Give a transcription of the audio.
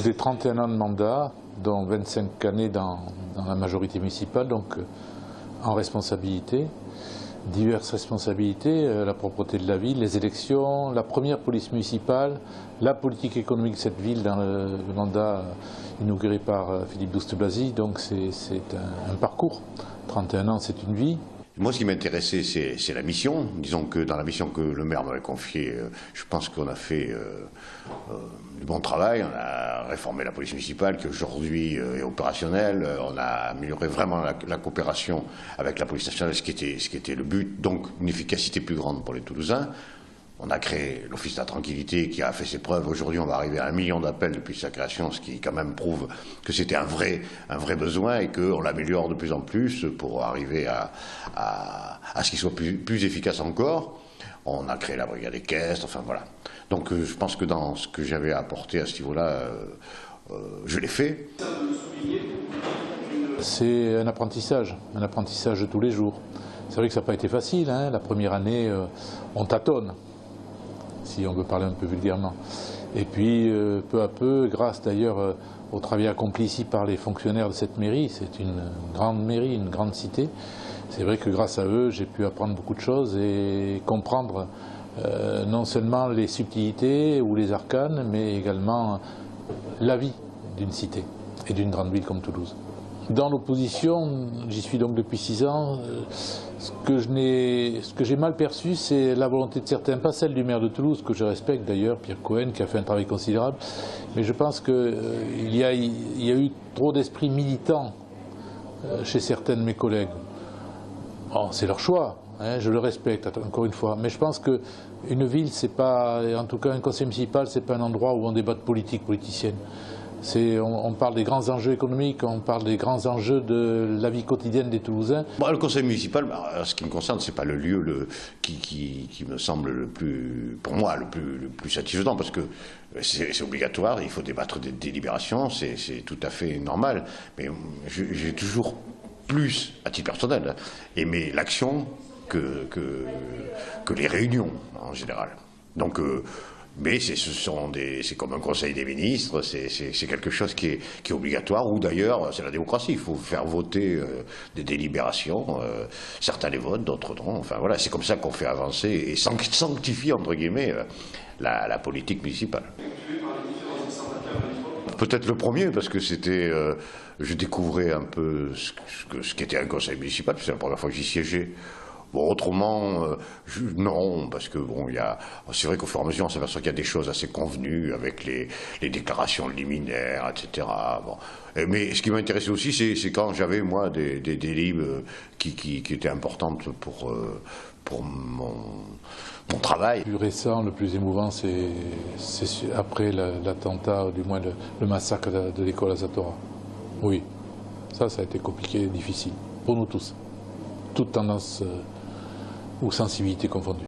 Écoutez, 31 ans de mandat, dont 25 années dans la majorité municipale, donc en responsabilité, diverses responsabilités, la propreté de la ville, les élections, la première police municipale, la politique économique de cette ville dans le mandat inauguré par Philippe Douste-Blazy, donc c'est un parcours. 31 ans, c'est une vie. Moi, ce qui m'intéressait, c'est la mission. Disons que dans la mission que le maire m'avait confiée, je pense qu'on a fait du bon travail. On a réformé la police municipale qui aujourd'hui est opérationnelle. On a amélioré vraiment la coopération avec la police nationale, ce qui était le but. Donc, une efficacité plus grande pour les Toulousains. On a créé l'Office de la tranquillité qui a fait ses preuves. Aujourd'hui, on va arriver à 1 million d'appels depuis sa création, ce qui quand même prouve que c'était un vrai besoin et qu'on l'améliore de plus en plus pour arriver à ce qu'il soit plus efficace encore. On a créé la brigade des caisses, enfin voilà. Donc je pense que dans ce que j'avais à apporter à ce niveau-là, je l'ai fait. C'est un apprentissage de tous les jours. C'est vrai que ça n'a pas été facile, hein. La première année, on tâtonne, si on veut parler un peu vulgairement. Et puis, peu à peu, grâce d'ailleurs au travail accompli ici par les fonctionnaires de cette mairie, c'est une grande mairie, une grande cité, c'est vrai que grâce à eux, j'ai pu apprendre beaucoup de choses et comprendre non seulement les subtilités ou les arcanes, mais également la vie d'une cité et d'une grande ville comme Toulouse. Dans l'opposition, j'y suis donc depuis 6 ans, ce que j'ai mal perçu, c'est la volonté de certains, pas celle du maire de Toulouse, que je respecte d'ailleurs, Pierre Cohen, qui a fait un travail considérable, mais je pense qu'il y a eu trop d'esprit militant chez certains de mes collègues. Bon, c'est leur choix, hein, je le respecte, encore une fois, mais je pense qu'une ville, c'est pas, en tout cas un conseil municipal, c'est pas un endroit où on débat de politique politicienne. On parle des grands enjeux économiques, on parle des grands enjeux de la vie quotidienne des Toulousains. Bon, le conseil municipal, ce qui me concerne, c'est pas le lieu qui me semble le plus, pour moi, le plus satisfaisant, parce que c'est obligatoire, il faut débattre des délibérations, c'est tout à fait normal. Mais j'ai toujours plus, à titre personnel, aimé l'action que les réunions en général. Donc, mais c'est comme un conseil des ministres, c'est quelque chose qui est obligatoire, ou d'ailleurs c'est la démocratie, il faut faire voter des délibérations, certains les votent, d'autres non, enfin voilà, c'est comme ça qu'on fait avancer et sanctifier entre guillemets la politique municipale. Peut-être le premier, parce que c'était, je découvrais un peu ce qu'était un conseil municipal, c'est la première fois que j'y siégeais. Bon, autrement, non, parce que bon, c'est vrai qu'au fur et à mesure, on s'aperçoit qu'il y a des choses assez convenues avec les déclarations liminaires, etc. Bon. Mais ce qui m'intéressait aussi, c'est quand j'avais, moi, des délibes qui étaient importantes pour mon travail. Le plus récent, le plus émouvant, c'est après l'attentat, du moins le massacre de l'école Azatora. Oui, ça a été compliqué et difficile, pour nous tous. Toute tendance ou sensibilité confondue.